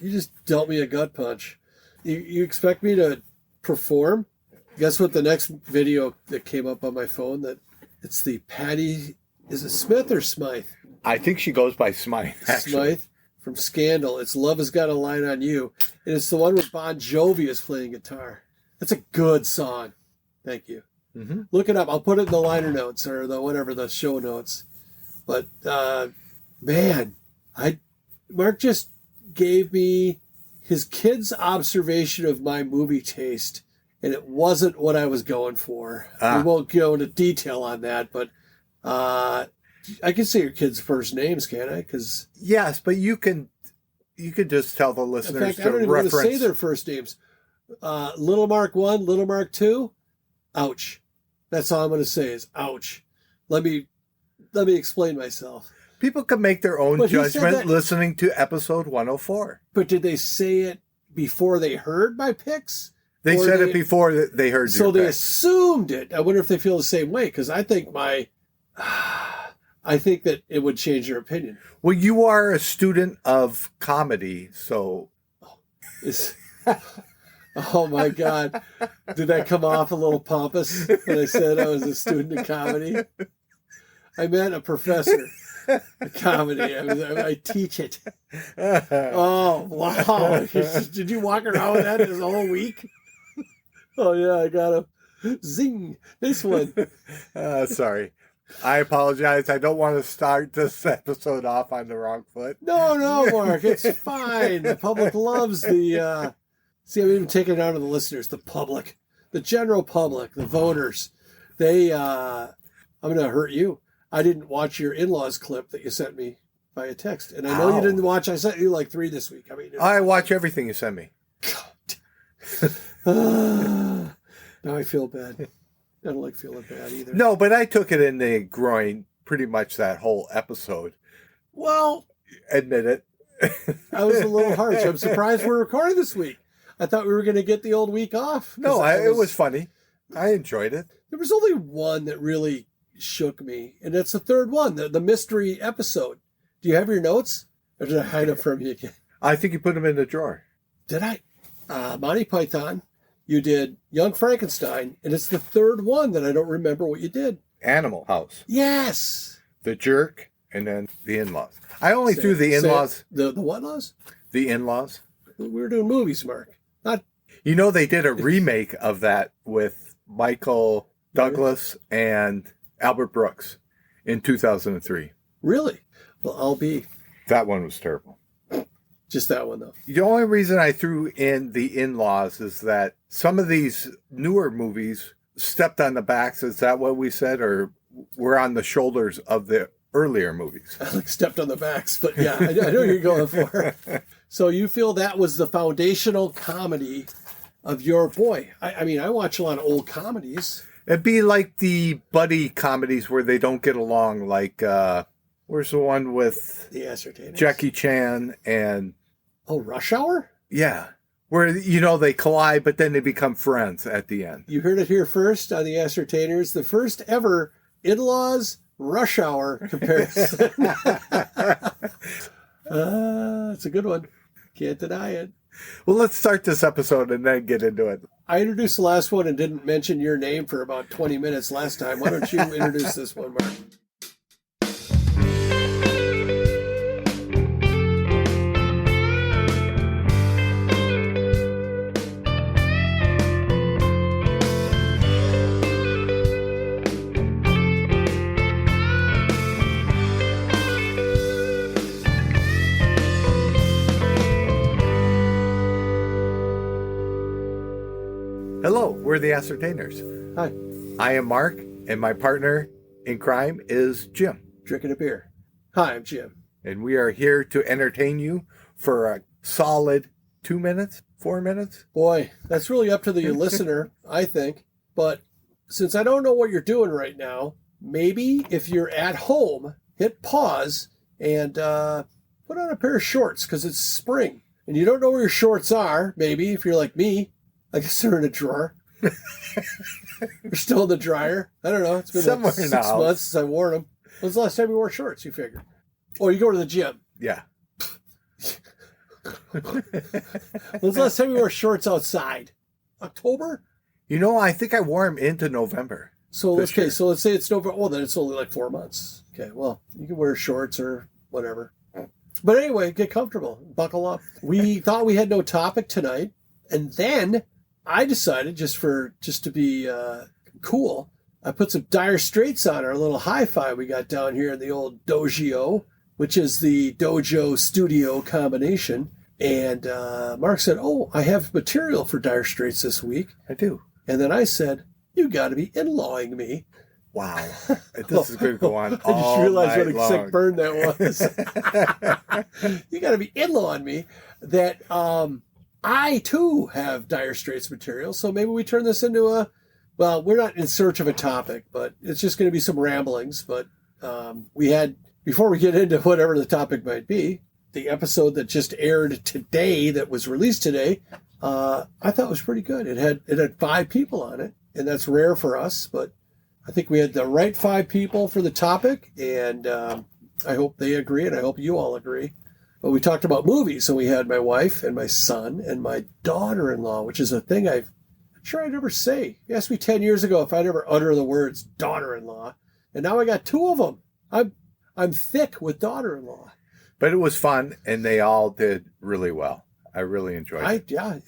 You just dealt me a gut punch. You expect me to perform? Guess what the next video that came up on my phone? That it's the Patty, is it Smith or Smythe? I think she goes by Smythe, actually. Smythe from Scandal. It's Love Has Got a Line on You. And it's the one where Bon Jovi is playing guitar. That's a good song. Thank you. Mm-hmm. Look it up. I'll put it in the liner notes or the whatever, the show notes. But, man, Mark just gave me his kid's observation of my movie taste, and it wasn't what I was going for. We won't go into detail on that, but I can say your kids' first names, can't I? 'Cause yes, but you can just tell the listeners. In fact, to I don't even reference... want to say their first names. Little Mark 1, Little Mark 2. Ouch. That's all I'm going to say is ouch. Let me explain myself. People can make their own judgment listening to episode 104. But did they say it before they heard my picks? They said it before they heard your So they picks. assumed it. I wonder if they feel the same way, because I think I think that it would change their opinion. Well, you are a student of comedy, so... Oh, my God. Did that come off a little pompous when I said I was a student of comedy? I meant a professor of comedy. I teach it. Oh, wow. Did you walk around with that this whole week? Oh, yeah, I got a zing. This one. Sorry. I apologize. I don't want to start this episode off on the wrong foot. No, Mark. It's fine. The public loves the... See, I'm even taking it out of the listeners, the public, the general public, the voters. I'm going to hurt you. I didn't watch your in-laws clip that you sent me via text. And I know you didn't watch. I sent you like 3 this week. I watch everything you send me. Now I feel bad. I don't like feeling bad either. No, but I took it in the groin pretty much that whole episode. Well, admit it. I was a little harsh. I'm surprised we're recording this week. I thought we were going to get the old week off. No, it was funny. I enjoyed it. There was only one that really shook me, and that's the third one, the mystery episode. Do you have your notes? Or did I hide them from you again? I think you put them in the drawer. Did I? Monty Python. You did Young Frankenstein, and it's the third one that I don't remember what you did. Animal House. Yes. The Jerk, and then the In-Laws. I only threw the In-Laws. The what-laws? The In-Laws. We were doing movies, Mark. Not. You know, they did a remake of that with Michael Douglas and Albert Brooks in 2003. Really? Well, I'll be. That one was terrible. Just that one, though. The only reason I threw in the In-Laws is that some of these newer movies stepped on the backs. Is that what we said? Or were on the shoulders of the earlier movies? I like stepped on the backs, but yeah, I know what you're going for. So you feel that was the foundational comedy of your boy. I mean, I watch a lot of old comedies. It'd be like the buddy comedies where they don't get along. Like, where's the one with The Ascertainers? Jackie Chan and... Oh, Rush Hour? Yeah. Where, they collide, but then they become friends at the end. You heard it here first on The Ascertainers. The first ever In-Laws Rush Hour comparison. It's a good one. Can't deny it. Well, let's start this episode and then get into it. I introduced the last one and didn't mention your name for about 20 minutes last time. Why don't you introduce this one, Mark? Hello, we're the Ascertainers. Hi. I am Mark, and my partner in crime is Jim. Drinking a beer. Hi, I'm Jim. And we are here to entertain you for a solid 2 minutes, 4 minutes. Boy, that's really up to the listener, I think. But since I don't know what you're doing right now, maybe if you're at home, hit pause and put on a pair of shorts because it's spring. And you don't know where your shorts are, maybe, if you're like me. I guess they're in a drawer. They're still in the dryer. I don't know. It's been somewhere like 6 now. months since I wore them. When's the last time you wore shorts, you figure? Oh, you go to the gym. Yeah. When's the last time you wore shorts outside? October? I think I wore them into November. So let's say it's November. Well, then it's only like 4 months. Okay, well, you can wear shorts or whatever. But anyway, get comfortable. Buckle up. We thought we had no topic tonight. And then I decided, just to be cool, I put some Dire Straits on our little hi-fi we got down here in the old dojo, which is the dojo studio combination. And Mark said, "Oh, I have material for Dire Straits this week." I do. And then I said, "You got to be in-lawing me." Wow. This is going to go on I just all realized night what a long. sick burn that was. You got to be in-lawing me that I, too, have Dire Straits material. So maybe we turn this into well, we're not in search of a topic, but it's just going to be some ramblings. But before we get into whatever the topic might be, the episode that just aired today, that was released today, I thought was pretty good. It had 5 people on it, and that's rare for us, but I think we had the right 5 people for the topic, and I hope they agree, and I hope you all agree. But we talked about movies, so we had my wife and my son and my daughter-in-law, which is a thing I'm sure I'd never say. You asked me 10 years ago if I'd ever utter the words daughter-in-law, and now I got 2 of them. I'm thick with daughter-in-law. But it was fun, and they all did really well. I really enjoyed it. Yeah.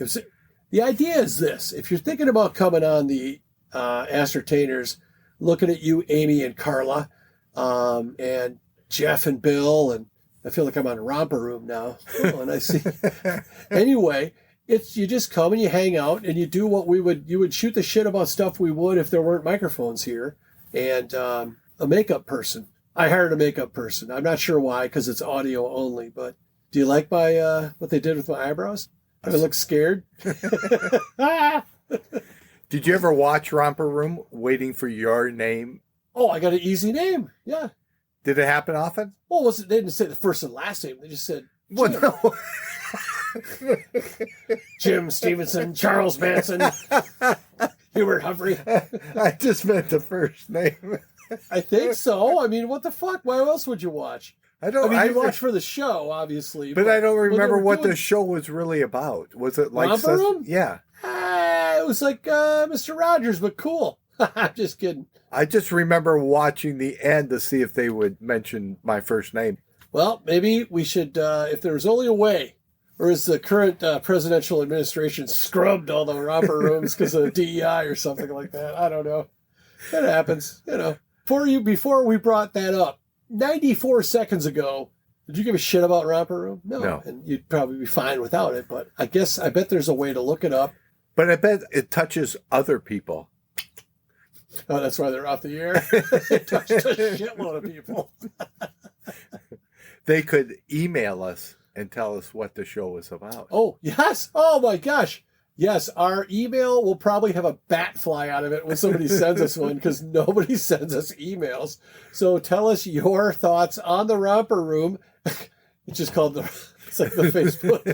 The idea is this. If you're thinking about coming on the Ascertainers, looking at you, Amy and Carla, and Jeff and Bill, and I feel like I'm on Romper Room now. Oh, and I see. Anyway, you just come and you hang out and you do what you would shoot the shit about stuff we would if there weren't microphones here. And a makeup person. I hired a makeup person. I'm not sure why, because it's audio only, but do you like my what they did with my eyebrows? Do I look scared? Did you ever watch Romper Room, Waiting for Your Name? Oh, I got an easy name. Yeah. Did it happen often? Well, they didn't say the first and last name. They just said Jim. Well, no. Jim Stevenson, Charles Manson, Hubert Humphrey. I just meant the first name. I think so. I mean, what the fuck? Why else would you watch? You watch for the show, obviously. But I don't remember what the show was really about. Was it like... Romper Room? Yeah. It was like Mr. Rogers, but cool. I'm just kidding. I just remember watching the end to see if they would mention my first name. Well, maybe we should, if there was only a way, or is the current presidential administration scrubbed all the romper rooms because of DEI or something like that? I don't know. That happens, Before we brought that up, 94 seconds ago, did you give a shit about Romper Room? No. And you'd probably be fine without it, but I bet there's a way to look it up. But I bet it touches other people. Oh, that's why they're off the air? It touched a shitload of people. They could email us and tell us what the show was about. Oh, yes. Oh, my gosh. Yes, our email will probably have a bat fly out of it when somebody sends us one, because nobody sends us emails. So tell us your thoughts on the Romper Room. It's just called it's like the Facebook.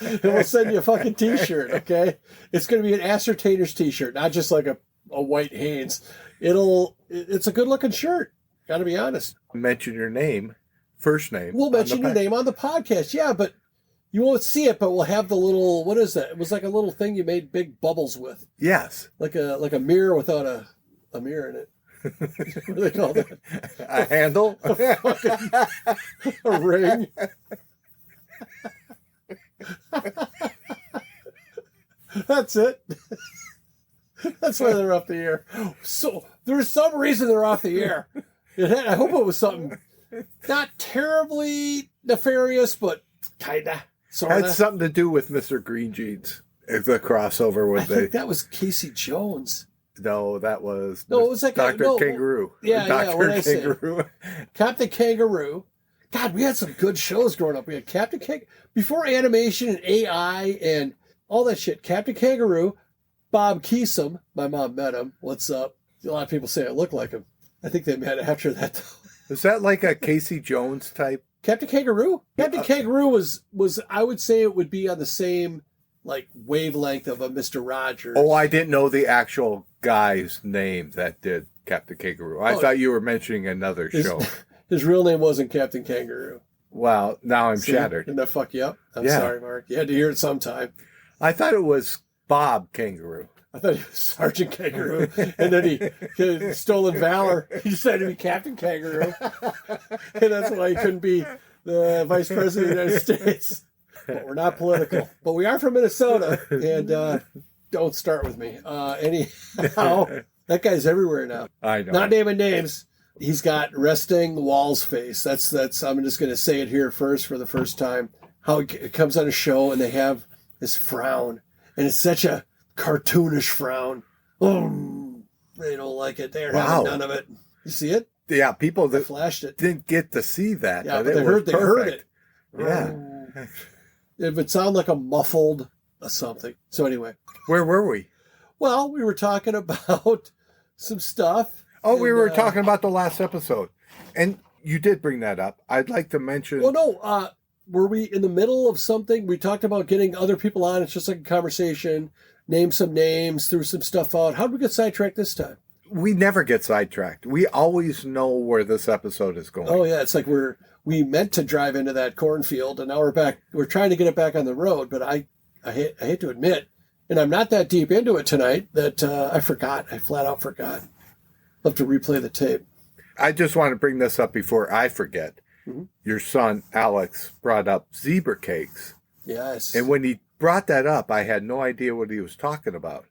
And we'll send you a fucking t-shirt, okay? It's going to be an Ascertainers t-shirt, not just like a white Hanes. It's a good looking shirt. Got to be honest. Mention your name, first name. We'll mention your name on the podcast. Yeah, but you won't see it, but we'll have the little, what is that? It was like a little thing you made big bubbles with. Yes. Like a mirror without a mirror in it. What do they call that? A handle? A ring. That's it. That's why they're off the air. So there's some reason they're off the air. I hope it was something not terribly nefarious, but kinda, sorta. Had something to do with Mr. Green Jeans. The crossover with I think that was Casey Jones. No, that was it was like Dr. Kangaroo. Yeah, Dr. What did I Kangaroo. say? Captain Kangaroo. God, we had some good shows growing up. We had Captain Kangaroo before animation and AI and all that shit. Captain Kangaroo, Bob Keesum. My mom met him. What's up? A lot of people say I look like him. I think they met after that. Is that like a Casey Jones type? Captain Kangaroo? Captain Kangaroo was I would say it would be on the same like wavelength of a Mr. Rogers. Oh, I didn't know the actual guy's name that did Captain Kangaroo. I thought you were mentioning another show. His real name wasn't Captain Kangaroo. Well, now I'm See? shattered. Didn't that fuck you up? I'm Yeah. sorry, Mark. You had to hear it sometime. I thought it was Bob Kangaroo. I thought he was Sergeant Kangaroo, and then he stolen valor. He decided to be Captain Kangaroo, and that's why he couldn't be the Vice President of the United States. But we're not political. But we are from Minnesota, and don't start with me. Anyhow, that guy's everywhere now. I know. Not naming names. He's got resting Walls face. That's. I'm just going to say it here first for the first time. How it comes on a show and they have this frown, and it's such a cartoonish frown. They don't like it. They're having none of it. You see it? Yeah, people that flashed it didn't get to see that. Yeah, but they heard it. Yeah. It would sound like a muffled something. So anyway, Where were we? well, we were talking about some stuff. Oh, we were talking about the last episode. And you did bring that up. I'd like to mention... Well, no, were we in the middle of something? We talked about getting other people on. It's just like a conversation. Name some names, threw some stuff out. How did we get sidetracked this time? We never get sidetracked. We always know where this episode is going. Oh, yeah. It's like we meant to drive into that cornfield, and now we're back. We're trying to get it back on the road, but I hate to admit, and I'm not that deep into it tonight, that I forgot. I flat out forgot. I'll have to replay the tape. I just want to bring this up before I forget. Mm-hmm. Your son, Alex, brought up zebra cakes. Yes. And when he brought that up, I had no idea what he was talking about.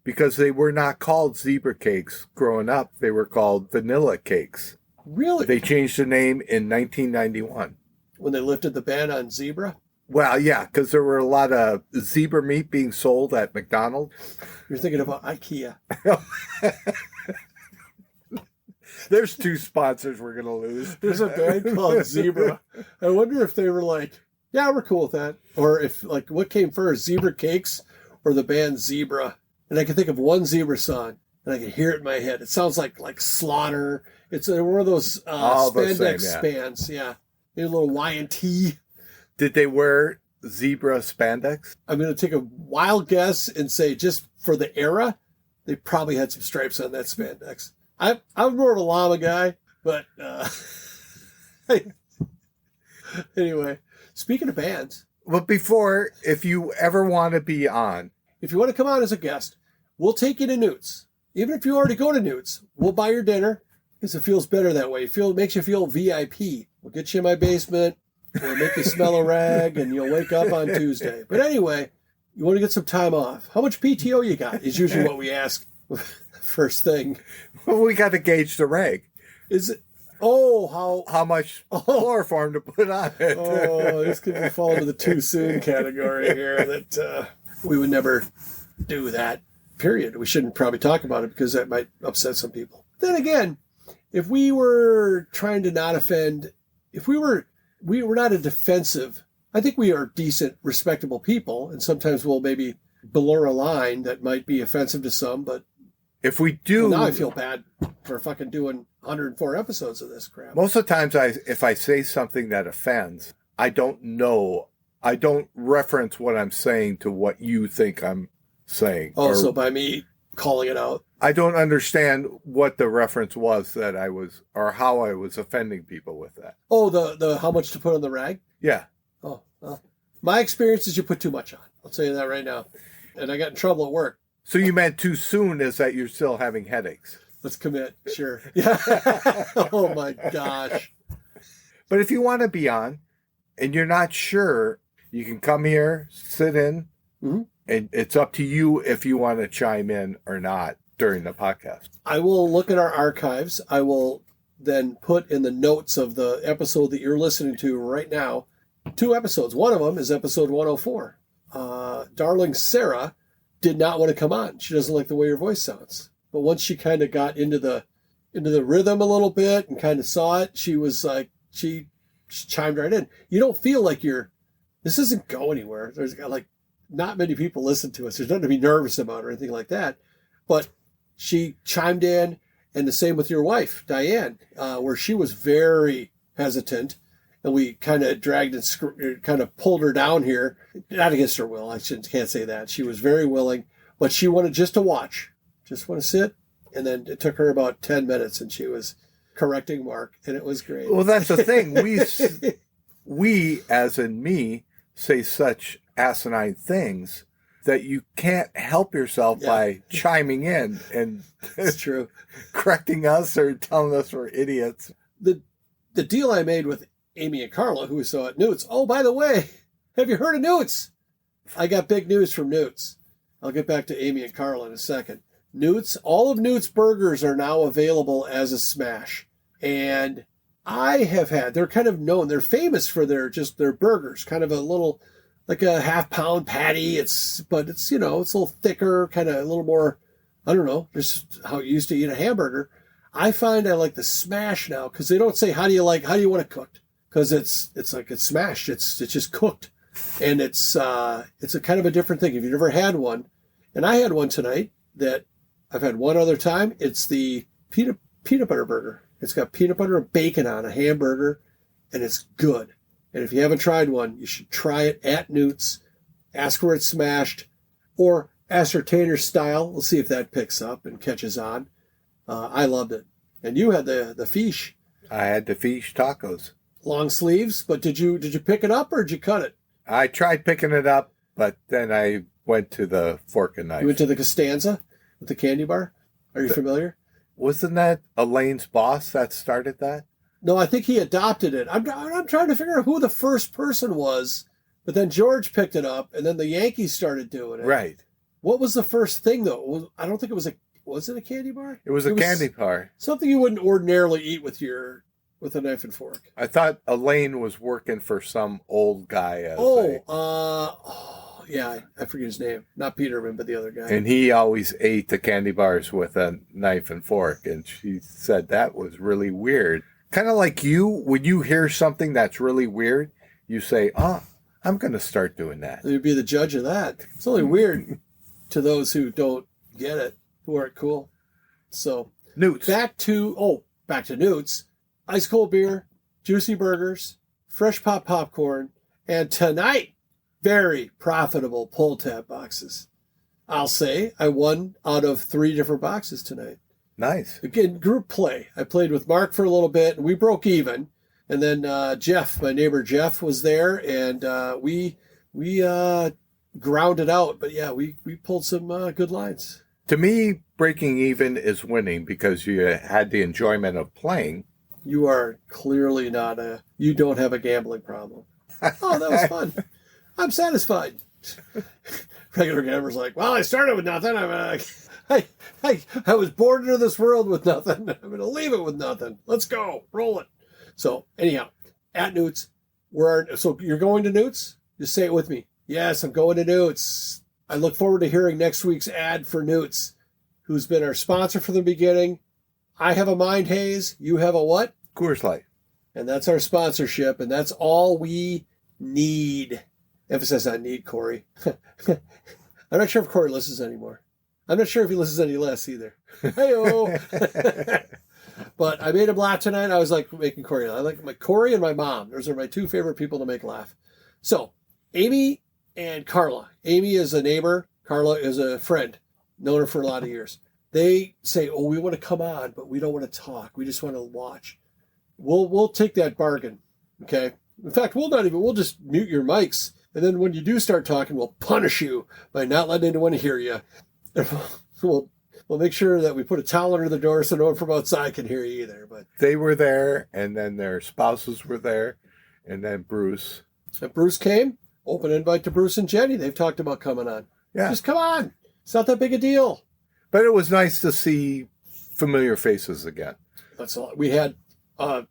Because they were not called zebra cakes growing up. They were called vanilla cakes. Really? They changed the name in 1991. When they lifted the ban on zebra? Well, yeah, because there were a lot of zebra meat being sold at McDonald's. You're thinking about IKEA. There's two sponsors we're going to lose. There's a band called Zebra. I wonder if they were like, yeah, we're cool with that. Or if, like, what came first, Zebra Cakes or the band Zebra? And I can think of one Zebra song, and I can hear it in my head. It sounds like Slaughter. It's one of those spandex bands. Yeah. Maybe a little Y&T. Did they wear zebra spandex? I'm going to take a wild guess and say just for the era, they probably had some stripes on that spandex. I'm more of a llama guy, but anyway, speaking of bands. Well, before, if you ever want to be on. If you want to come on as a guest, we'll take you to Newt's. Even if you already go to Newt's, we'll buy your dinner because it feels better that way. It makes you feel VIP. We'll get you in my basement. We'll make you smell a rag, and you'll wake up on Tuesday. But anyway, you want to get some time off. How much PTO you got is usually what we ask first thing. Well, we got to gauge the rag. Is it? Oh, how much chloroform to put on it. Oh, this could be fall into the too soon category here. That we would never do that. Period. We shouldn't probably talk about it because that might upset some people. Then again, if we were trying to not offend, if we were not a defensive. I think we are decent, respectable people, and sometimes we'll maybe blur a line that might be offensive to some, but if we do... Well, now I feel bad for fucking doing 104 episodes of this crap. Most of the times, if I say something that offends, I don't reference what I'm saying to what you think I'm saying. Also, by me calling it out. I don't understand what the reference was that I was, or how I was offending people with that. Oh, the how much to put on the rag? Yeah. Oh, well, my experience is you put too much on. I'll tell you that right now. And I got in trouble at work. So you meant too soon is that you're still having headaches. Let's commit. Sure. Yeah. Oh, my gosh. But if you want to be on and you're not sure, you can come here, sit in, and it's up to you if you want to chime in or not during the podcast. I will look at our archives. I will then put in the notes of the episode that you're listening to right now 2 episodes. One of them is episode 104. Darling Sarah did not want to come on. She doesn't like the way your voice sounds. But once she kind of got into the rhythm a little bit and kind of saw it, she was like, she chimed right in. You don't feel like this doesn't go anywhere. There's like not many people listen to us. There's nothing to be nervous about or anything like that. But she chimed in, and the same with your wife, Diane, where she was very hesitant. And we kind of dragged and kind of pulled her down here. Not against her will. Can't say that. She was very willing, but she wanted just to watch. Just want to sit. And then it took her about 10 minutes, and she was correcting Mark, and it was great. Well, that's the thing. we, as in me, say such asinine things that you can't help yourself by chiming in and It's true. correcting us or telling us we're idiots. The deal I made with Amy and Carla, who we saw at Newt's. Oh, by the way, have you heard of Newt's? I got big news from Newt's. I'll get back to Amy and Carla in a second. Newt's, all of Newt's burgers are now available as a smash. And I have had, they're kind of known, they're famous for their burgers, kind of a little, like a half-pound patty. But it's, it's a little thicker, kind of a little more, I don't know, just how you used to eat a hamburger. I find I like the smash now because they don't say, how do you want it cooked? Because it's like it's smashed. It's just cooked. And it's a kind of a different thing. If you've never had one, and I had one tonight that I've had one other time, it's the peanut butter burger. It's got peanut butter and bacon on a hamburger, and it's good. And if you haven't tried one, you should try it at Newt's. Ask where it's smashed, or Costanza-style. We'll see if that picks up and catches on. I loved it. And you had the fish. I had the fish tacos. Long sleeves, but did you pick it up or did you cut it? I tried picking it up, but then I went to the fork and knife. You went to the Costanza with the candy bar? Are you familiar? Wasn't that Elaine's boss that started that? No, I think he adopted it. I'm trying to figure out who the first person was, but then George picked it up, and then the Yankees started doing it. Right. What was the first thing, though? I don't think it was was it a candy bar? It was a candy bar. Something you wouldn't ordinarily eat with a knife and fork. I thought Elaine was working for some old guy. Yeah, I forget his name. Not Peterman, but the other guy. And he always ate the candy bars with a knife and fork. And she said that was really weird. Kind of like you, when you hear something that's really weird, you say, I'm going to start doing that. You'd be the judge of that. It's only weird to those who don't get it, who aren't cool. So, Newt's. Back to Newt's. Ice cold beer, juicy burgers, fresh pop popcorn, and tonight, very profitable pull tab boxes. I'll say I won out of 3 different boxes tonight. Nice. Again, group play. I played with Mark for a little bit, and we broke even. And then Jeff, my neighbor Jeff, was there, and we grounded out. But yeah, we pulled some good lines. To me, breaking even is winning because you had the enjoyment of playing. You are clearly you don't have a gambling problem. Oh, that was fun. I'm satisfied. Regular gamblers like, well, I started with nothing. I was born into this world with nothing. I'm going to leave it with nothing. Let's go. Roll it. So anyhow, at Newt's, so you're going to Newt's? Just say it with me. Yes, I'm going to Newt's. I look forward to hearing next week's ad for Newt's, who's been our sponsor from the beginning. I have a Mind Haze. You have a what? Coors Light. And that's our sponsorship, and that's all we need. Emphasis on need, Corey. I'm not sure if Corey listens anymore. I'm not sure if he listens any less either. Hey-o! But I made him laugh tonight. I was like making Corey laugh. I like my Corey and my mom. Those are my 2 favorite people to make laugh. So, Amy and Carla. Amy is a neighbor. Carla is a friend. Known her for a lot of years. They say, we want to come on, but we don't want to talk. We just want to watch. We'll take that bargain, okay? In fact, we'll just mute your mics, and then when you do start talking, we'll punish you by not letting anyone hear you. We'll make sure that we put a towel under the door so no one from outside can hear you either. But they were there, and then their spouses were there, and then Bruce. And Bruce came. Open invite to Bruce and Jenny. They've talked about coming on. Yeah. Just come on. It's not that big a deal. But it was nice to see familiar faces again. That's a lot. We had a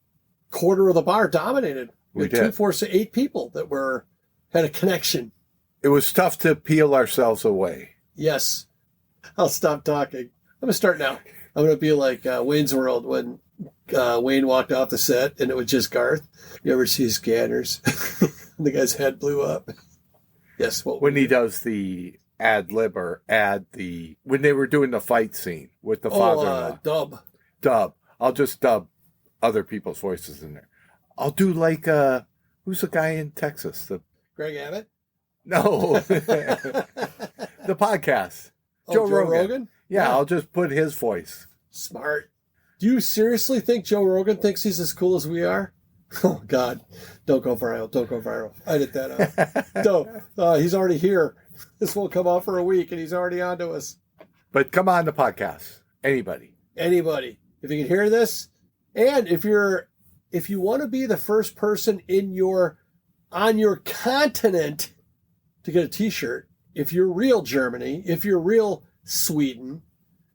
quarter of the bar dominated. We had 2, 4, 8 people that had a connection. It was tough to peel ourselves away. Yes. I'll stop talking. I'm going to start now. I'm going to be like Wayne's World when Wayne walked off the set and it was just Garth. You ever see Scanners? The guy's head blew up. Yes. When he does the ad lib or when they were doing the fight scene with the father-in-law. Dub. I'll just dub other people's voices in there. I'll do like, who's the guy in Texas? Greg Abbott? No. The podcast. Joe Rogan? Yeah, I'll just put his voice. Smart. Do you seriously think Joe Rogan thinks he's as cool as we are? Oh, God. Don't go viral. Don't go viral. Edit that out. Don't. He's already here. This won't come out for a week, and he's already on to us. But come on the podcast. Anybody. Anybody. If you can hear this, and if you want to be the first person on your continent to get a t-shirt, if you're real Germany, if you're real Sweden,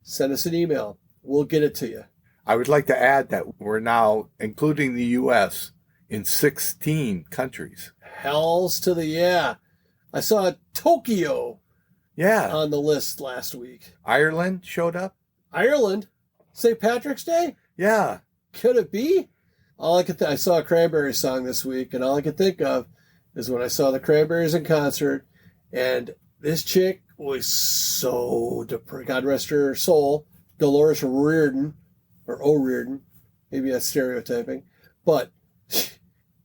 send us an email. We'll get it to you. I would like to add that we're now, including the U.S., in 16 countries. Hells to the yeah. I saw Tokyo on the list last week. Ireland showed up. Ireland? St. Patrick's Day? Yeah. Could it be? I saw a Cranberries song this week, and all I could think of is when I saw the Cranberries in concert, and this chick was so depressed. God rest her soul, Dolores O'Riordan, maybe that's stereotyping, but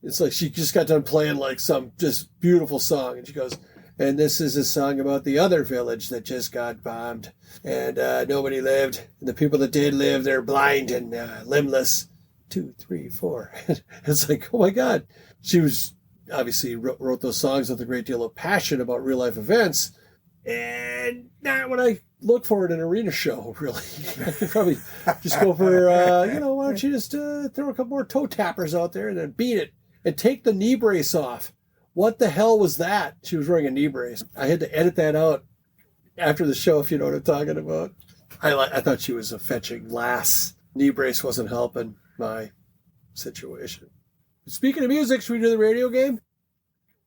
it's like she just got done playing like some just beautiful song, and she goes, and this is a song about the other village that just got bombed, and nobody lived, and the people that did live, they're blind and limbless. 2, 3, 4. It's like, oh my God. She was obviously wrote those songs with a great deal of passion about real life events, and not what I look for in an arena show, really. I could probably just go for, why don't you just throw a couple more toe tappers out there and then beat it and take the knee brace off. What the hell was that? She was wearing a knee brace. I had to edit that out after the show, if you know what I'm talking about. I thought she was a fetching lass. Knee brace wasn't helping my situation. Speaking of music, should we do the radio game?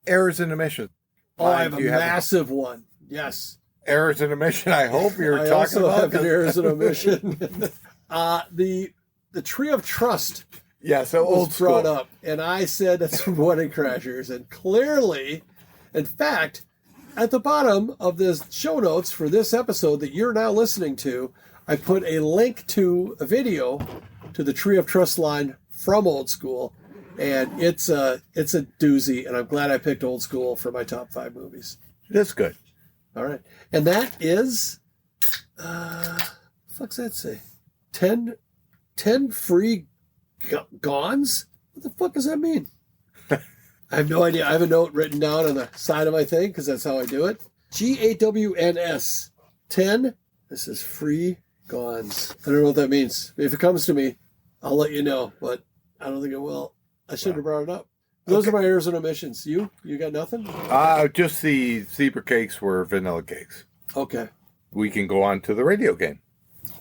Errors and omissions. Oh, I have a massive one. Yes. Errors and omission, I hope you're talking also about. Have an errors and omission. The Tree of Trust. Yeah, so was old school. Brought up, and I said that's from Wedding Crashers, and clearly, in fact, at the bottom of the show notes for this episode that you're now listening to, I put a link to a video to the Tree of Trust line from Old School, and it's a doozy, and I'm glad I picked Old School for my top 5 movies. That's good. All right, and that is, fuck's that say? 10 free gawns? What the fuck does that mean? I have no idea. I have a note written down on the side of my thing because that's how I do it. GAWNS 10. This is free gawns. I don't know what that means. If it comes to me, I'll let you know, but I don't think it will. I should have brought it up. Those are my errors and omissions. You got nothing? Just the zebra cakes were vanilla cakes. Okay. We can go on to the radio game.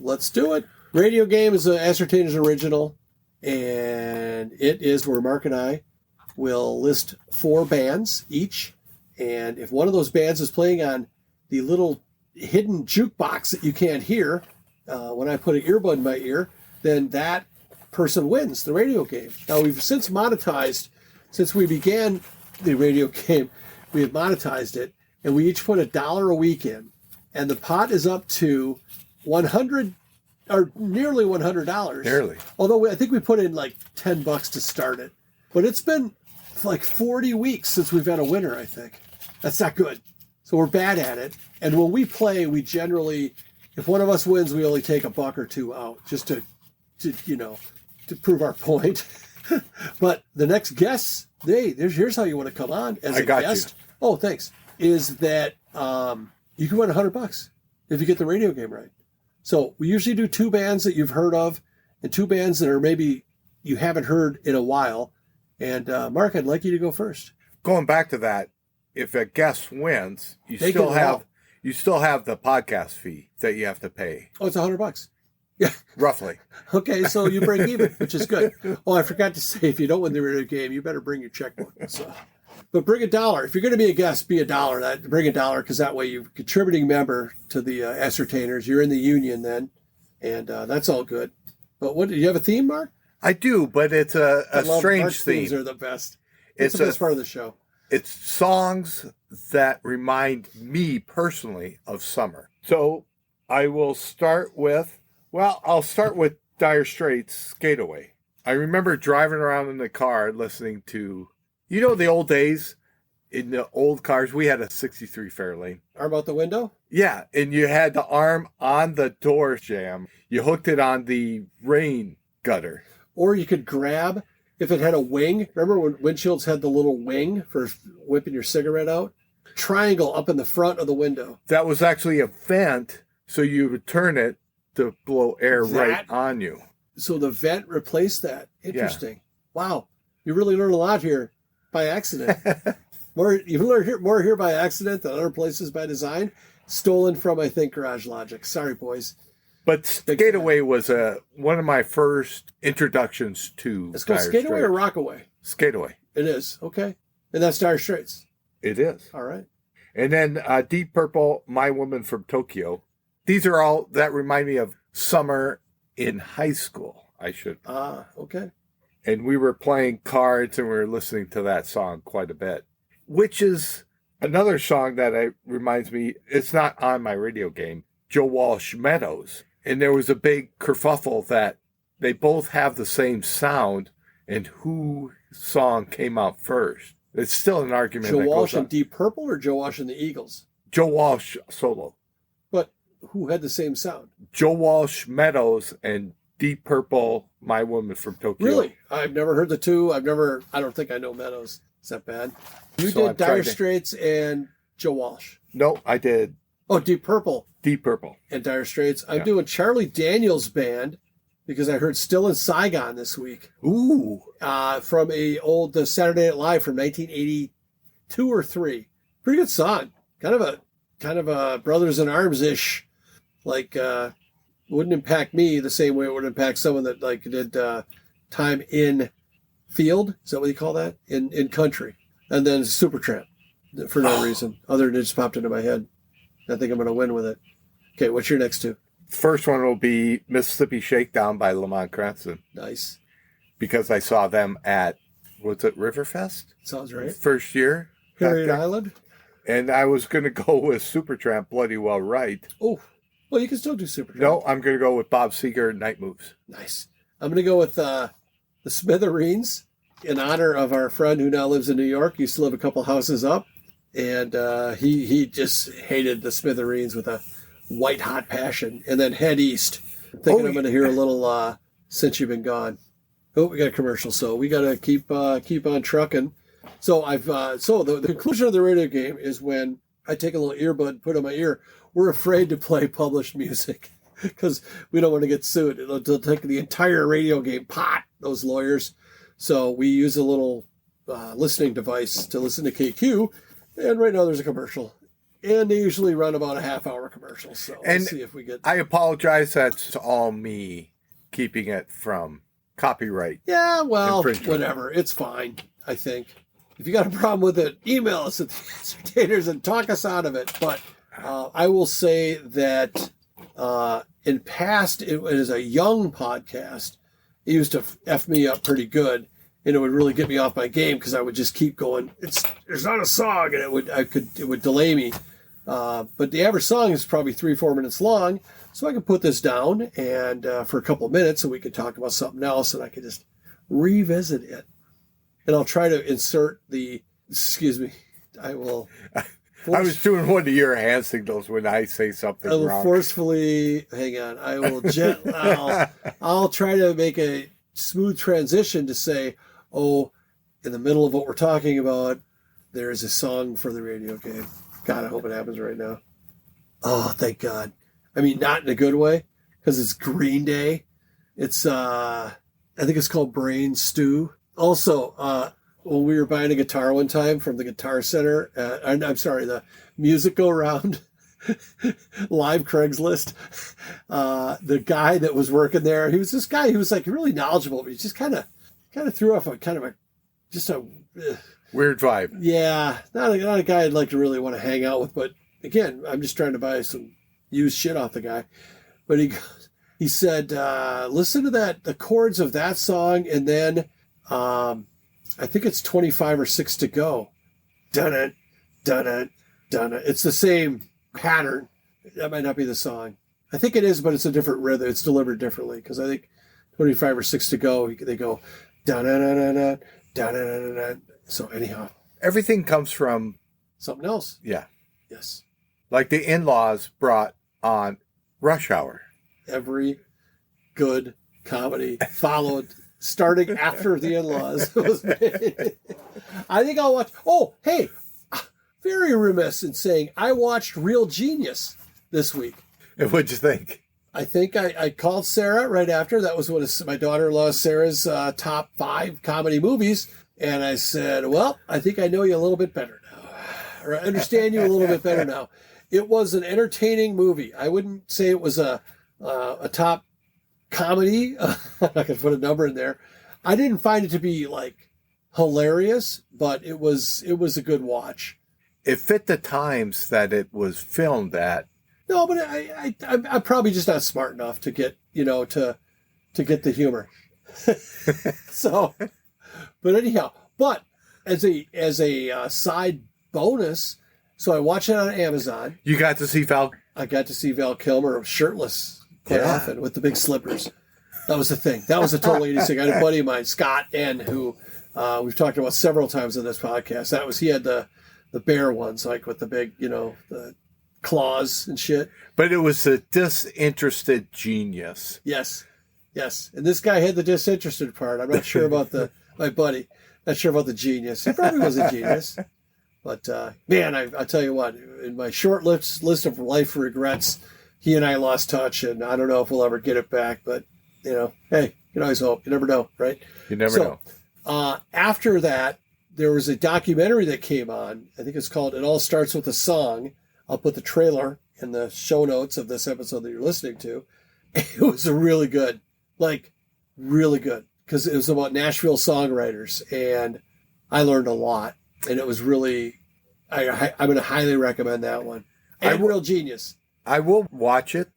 Let's do it. Radio game is an Ascertainers original, and it is where Mark and I will list 4 bands each, and if one of those bands is playing on the little hidden jukebox that you can't hear, when I put an earbud in my ear, then that person wins the radio game. Now, we've since monetized, since we began the radio game, we have monetized it, and we each put $1 a week in, and the pot is up to $100 or nearly $100. Nearly. Although I think we put in like $10 to start it, but it's been like 40 weeks since we've had a winner. I think that's not good. So we're bad at it. And when we play, we generally, if one of us wins, we only take $1 or $2 out just to prove our point. But the next guest, here's how you want to come on as a guest. You. Oh, thanks. Is that you can win $100 if you get the radio game right. So we usually do 2 bands that you've heard of and 2 bands that are maybe you haven't heard in a while. And Mark, I'd like you to go first. Going back to that, if a guest wins, you still have the podcast fee that you have to pay. Oh, it's $100. Yeah, roughly. Okay, so you break even, which is good. Oh, I forgot to say, if you don't win the radio game, you better bring your checkbook. So, but bring $1. If you're going to be a guest, be $1. Bring $1 because that way you're a contributing member to the Ascertainers. You're in the union then, and that's all good. But do you have a theme, Mark? I do, but it's a strange Mark's theme. Themes are the best. It's the best part of the show. It's songs that remind me personally of summer. So I will start with, I'll start with Dire Straits' Skate Away. I remember driving around in the car listening to, the old days, in the old cars, we had a 63 Fairlane. Arm out the window? Yeah, and you had the arm on the door jamb. You hooked it on the rain gutter. Or you could grab, if it had a wing. Remember when windshields had the little wing for whipping your cigarette out? Triangle up in the front of the window. That was actually a vent, so you would turn it to blow air right on you. So the vent replaced that. Interesting. Yeah. Wow. You really learn a lot here by accident. You learn more here by accident than other places by design. Stolen from, I think, Garage Logic. Sorry, boys. But Skateaway was one of my first introductions to It's called Skateaway or Rockaway? Skateaway. It is. Okay. And that's Dire Straits. It is. All right. And then Deep Purple, My Woman from Tokyo. These are all that remind me of summer in high school, I should. Okay. And we were playing cards and we were listening to that song quite a bit, which is another song that reminds me, it's not on my radio game, Joe Walsh Meadows. And there was a big kerfuffle that they both have the same sound and whose song came out first. It's still an argument. Joe Walsh and Deep Purple or Joe Walsh and the Eagles? Joe Walsh solo. But who had the same sound? Joe Walsh Meadows and Deep Purple, My Woman from Tokyo. Really? I've never heard the two. I don't think I know Meadows. Is that bad? You did Dire Straits and Joe Walsh. No, I did. Oh, Deep Purple. Deep Purple. And Dire Straits. I'm doing Charlie Daniels Band because I heard Still in Saigon this week. Ooh. From a old Saturday Night Live from 1982 or 3. Pretty good song. Kind of a Brothers in Arms-ish. Like, wouldn't impact me the same way it would impact someone that like did time in field. Is that what you call that? In country. And then Supertramp for no reason. Other than it just popped into my head. I think I'm going to win with it. Okay, what's your next two? First one will be Mississippi Shakedown by Lamont Cranston. Nice. Because I saw them at, was it Riverfest? Sounds right. First year. Harriet Island. And I was going to go with Supertramp, Bloody Well Right. Oh, well, you can still do Supertramp. No, I'm going to go with Bob Seger, Night Moves. Nice. I'm going to go with the Smithereens in honor of our friend who now lives in New York. Used to live a couple houses up. And he just hated the Smithereens with a white-hot passion. And then head east. Thinking I'm going to hear a little Since You've Been Gone. Oh, we got a commercial, so we got to keep on trucking. So the conclusion of the radio game is when I take a little earbud, put on my ear, we're afraid to play published music because we don't want to get sued. It'll take the entire radio game pot, those lawyers. So we use a little listening device to listen to KQ. And right now there's a commercial. And they usually run about a half-hour commercial. So we'll see if we get... I apologize. That's all me keeping it from copyright. Yeah, well, whatever. It's fine, I think. If you got a problem with it, email us at the Entertainers and talk us out of it. But I will say that in past, it was a young podcast. It used to F me up pretty good. And it would really get me off my game because I would just keep going. There's not a song, and it would delay me. But the average song is probably 3-4 minutes long, so I can put this down and for a couple of minutes, and we could talk about something else, and I could just revisit it. And I'll try to insert the. Excuse me. I will. I was doing one of your hand signals when I say something wrong. I will forcefully. Hang on. I will. I'll try to make a smooth transition to say, oh, in the middle of what we're talking about, there is a song for the radio game. God, I hope it happens right now. Oh, thank God. I mean, not in a good way, because it's Green Day. It's, I think it's called Brain Stew. Also, when we were buying a guitar one time from the Guitar Center, the Music Go Round, live Craigslist, the guy that was working there, he was this guy who was like really knowledgeable, but he just kind of threw off a weird vibe. Yeah, not a guy I'd like to really want to hang out with. But again, I'm just trying to buy some used shit off the guy. But he said, listen to the chords of that song, and then I think it's 25 or 6 to go. Dun it, dun it, dun it. It's the same pattern. That might not be the song. I think it is, but it's a different rhythm. It's delivered differently because I think 25 or 6 to go. They go dun dun dun dun dun dun dun. So anyhow, everything comes from something else. Yeah. Yes. Like the In-Laws brought on Rush Hour. Every good comedy followed starting after the In-Laws was made. I think I'll watch. Oh, hey, very remiss in saying I watched Real Genius this week. And what'd you think? I think I called Sarah right after. That was one of my daughter-in-law Sarah's top 5 comedy movies. And I said, well, I think I know you a little bit better now. Or I understand you a little bit better now. It was an entertaining movie. I wouldn't say it was a top comedy. I'm not going to put a number in there. I didn't find it to be like hilarious, but it was a good watch. It fit the times that it was filmed at. No, but I'm probably just not smart enough to get, to get the humor. So, but anyhow, as a side bonus, so I watched it on Amazon. You got to see Val. I got to see Val Kilmer shirtless quite often with the big slippers. That was the thing. That was a total 80s thing. I had a buddy of mine, Scott N., who we've talked about several times in this podcast. He had the bear ones, like with the big, the claws and shit. But it was a disinterested genius. Yes. And this guy had the disinterested part. I'm not sure about my buddy. Not sure about the genius. He probably was a genius. But, man, I tell you what, in my short list of life regrets, he and I lost touch, and I don't know if we'll ever get it back. But, hey, you can always hope. You never know, right? You never know. After that, there was a documentary that came on. I think it's called It All Starts With a Song. I'll put the trailer in the show notes of this episode that you're listening to. It was really good. Really good. Because it was about Nashville songwriters. And I learned a lot. And it was really, I'm going to highly recommend that one. And Real Genius. I will watch it.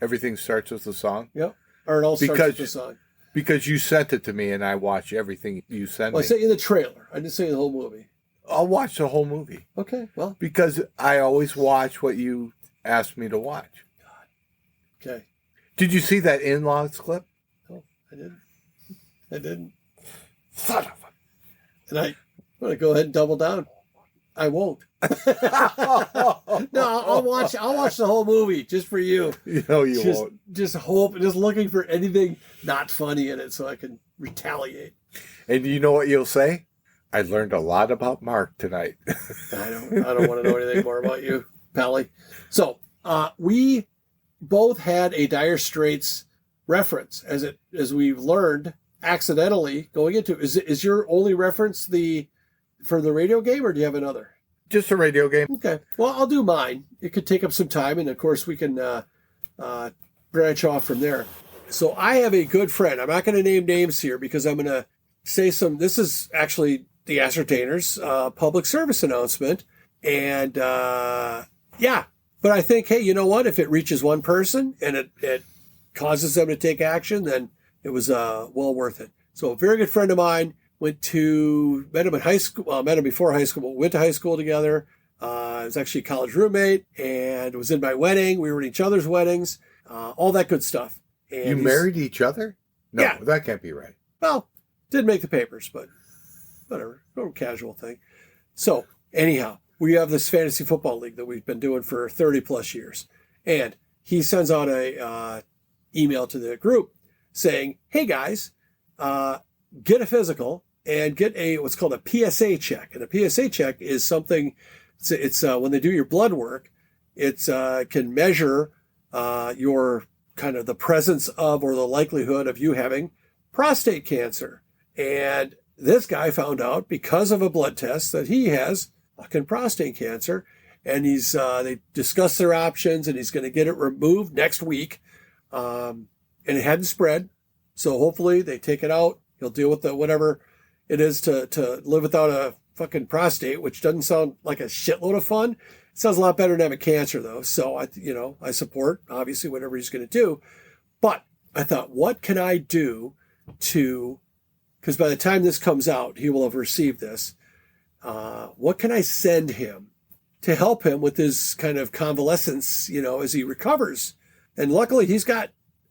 Everything starts with a song. Yep. Or It All Starts With a Song. Because you sent it to me and I watch everything you send me. I sent you the trailer. I didn't send you the whole movie. I'll watch the whole movie. Okay, well. Because I always watch what you asked me to watch. God. Okay. Did you see that In-Laws clip? No, I didn't. Son of a... And I'm going to go ahead and double down. I won't. No, I'll watch the whole movie just for you. You won't. Just looking for anything not funny in it so I can retaliate. And you know what you'll say? I learned a lot about Mark tonight. I don't want to know anything more about you, Pally. So we both had a Dire Straits reference as we've learned accidentally going into. Is your only reference for the radio game, or do you have another? Just a radio game. Okay. Well, I'll do mine. It could take up some time, and of course we can branch off from there. So I have a good friend. I'm not going to name names here because I'm going to say this is actually the Ascertainers public service announcement. And but I think, hey, you know what? If it reaches one person and it causes them to take action, then it was well worth it. So a very good friend of mine met him in high school. Well, met him before high school, but went to high school together. I was actually a college roommate and was in my wedding. We were at each other's weddings, all that good stuff. And you married each other? No, yeah. That can't be right. Well, didn't make the papers, but whatever, no casual thing. So anyhow, we have this fantasy football league that we've been doing for 30 plus years. And he sends out a email to the group saying, hey guys, get a physical and get what's called a PSA check. And a PSA check is something, it's when they do your blood work, it can measure your kind of the presence of or the likelihood of you having prostate cancer. And this guy found out because of a blood test that he has fucking prostate cancer. And they discussed their options and he's going to get it removed next week. And it hadn't spread. So hopefully they take it out. He'll deal with whatever it is to live without a fucking prostate, which doesn't sound like a shitload of fun. It sounds a lot better than having cancer though. So I support obviously whatever he's going to do, but I thought, what can I do because by the time this comes out, he will have received this. What can I send him to help him with his kind of convalescence, as he recovers? And luckily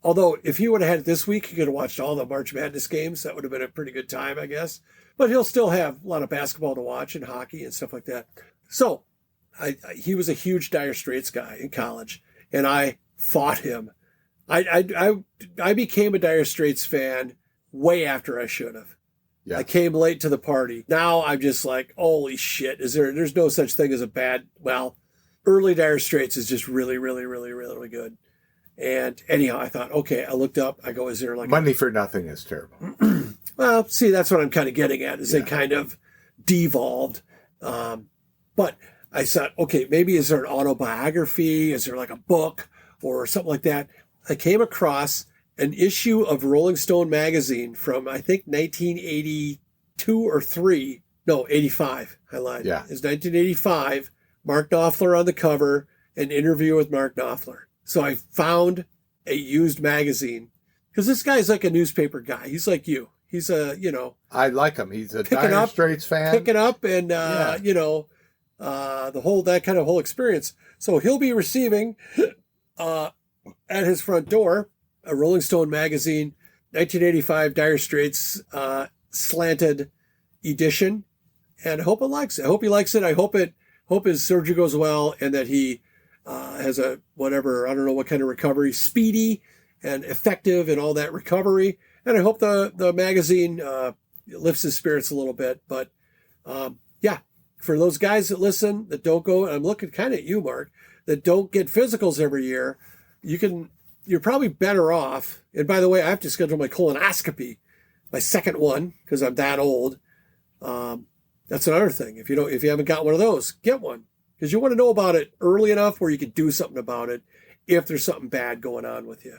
although if he would have had it this week, he could have watched all the March Madness games. That would have been a pretty good time, I guess. But he'll still have a lot of basketball to watch and hockey and stuff like that. So he was a huge Dire Straits guy in college, and I fought him. I became a Dire Straits fan way after I should have. Yeah. I came late to the party. Now I'm just like, holy shit. There's no such thing as a bad, early Dire Straits is just really, really, really, really, really good. And anyhow, I thought, okay, I looked up, I go, is there like Money for Nothing is terrible. Well, see, that's what I'm kind of getting at, is they kind of devolved. But I thought, okay, maybe is there an autobiography? Is there like a book or something like that? I came across an issue of Rolling Stone magazine from, I think, 1982 or 3. No, 85. I lied. Yeah. It's 1985. Mark Knopfler on the cover, an interview with Mark Knopfler. So I found a used magazine, because this guy's like a newspaper guy. He's like you. He's I like him. He's a Dire Straits fan. Picking up and, the whole experience. So he'll be receiving at his front door a Rolling Stone magazine, 1985 Dire Straits slanted edition. And I hope it likes it. I hope he likes it. I hope his surgery goes well and that he has a whatever, I don't know what kind of recovery, speedy and effective and all that recovery. And I hope the magazine lifts his spirits a little bit. But for those guys that listen, that don't go, and I'm looking kind of at you, Mark, that don't get physicals every year, you're probably better off. And by the way, I have to schedule my colonoscopy, my second one, because I'm that old. That's another thing. If you haven't got one of those, get one. Because you want to know about it early enough where you can do something about it if there's something bad going on with you.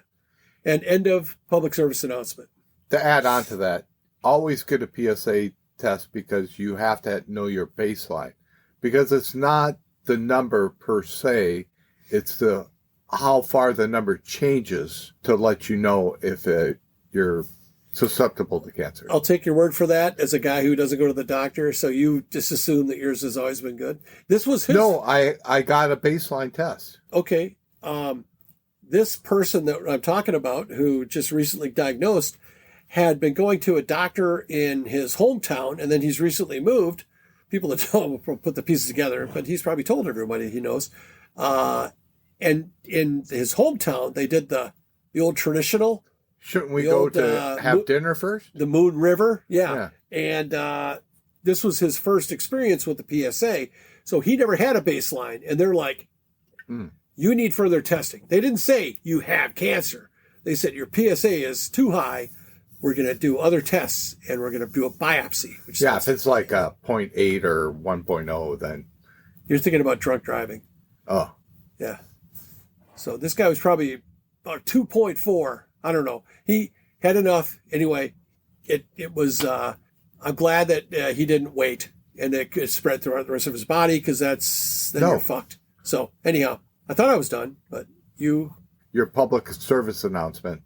And end of public service announcement. To add on to that, always get a PSA test because you have to know your baseline. Because it's not the number per se, it's how far the number changes to let you know if you're susceptible to cancer. I'll take your word for that as a guy who doesn't go to the doctor. So you just assume that yours has always been good. This was his. No, I got a baseline test. Okay. This person that I'm talking about, who just recently diagnosed, had been going to a doctor in his hometown, and then he's recently moved. People that don't put the pieces together, but he's probably told everybody he knows. And in his hometown, they did the old traditional. Shouldn't we go to have dinner first? The Moon River, yeah. And this was his first experience with the PSA. So he never had a baseline. And they're like, you need further testing. They didn't say you have cancer. They said your PSA is too high. We're going to do other tests, and we're going to do a biopsy. If it's like a 0.8 or 1.0, then... You're thinking about drunk driving. Oh. Yeah. So this guy was probably about 2.4. I don't know. He had enough. Anyway, it was, I'm glad that he didn't wait and it could spread throughout the rest of his body, because you're fucked. So anyhow, I thought I was done, but your public service announcement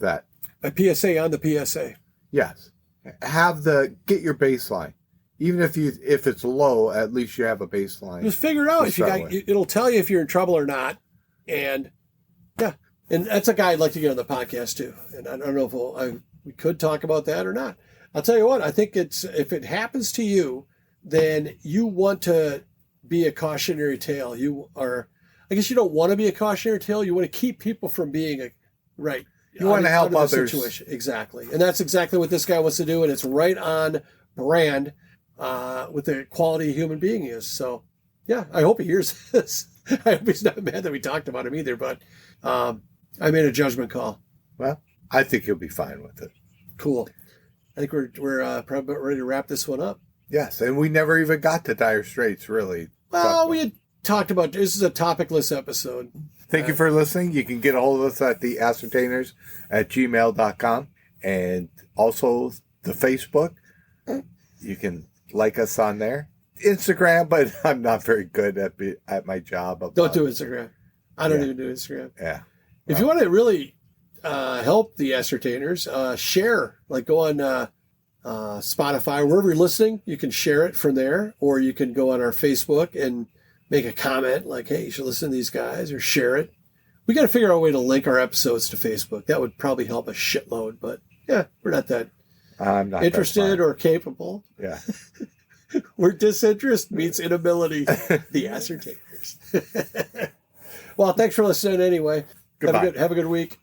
that... My PSA on the PSA. Yes. Get your baseline. Even if it's low, at least you have a baseline. Just figure it out. It'll tell you if you're in trouble or not. And yeah. And that's a guy I'd like to get on the podcast too. And I don't know if we could talk about that or not. I'll tell you what, I think if it happens to you, then you want to be a cautionary tale. I guess you don't want to be a cautionary tale. You want to keep people from being right. You want to help others. Situation. Exactly. And that's exactly what this guy wants to do. And it's right on brand with the quality of human being he is. So, yeah, I hope he hears this. I hope he's not mad that we talked about him either. But I made a judgment call. Well, I think he'll be fine with it. Cool. I think we're probably ready to wrap this one up. Yes, and we never even got to Dire Straits, really. Well, we had talked about, this is a topicless episode. Thank you for listening. You can get a hold of us at theascertainers@gmail.com, and also the Facebook. You can like us on there. Instagram, but I'm not very good at my job. Don't do Instagram. I don't even do Instagram. Yeah. If you want to really help the ascertainers, share. Like go on Spotify, wherever you're listening, you can share it from there, or you can go on our Facebook and make a comment like, hey, you should listen to these guys, or share it. We got to figure out a way to link our episodes to Facebook. That would probably help a shitload, but yeah, we're not that I'm not interested or capable. Yeah. Where disinterest meets inability, the ascertainers. Well, thanks for listening anyway. Goodbye. Have a good week.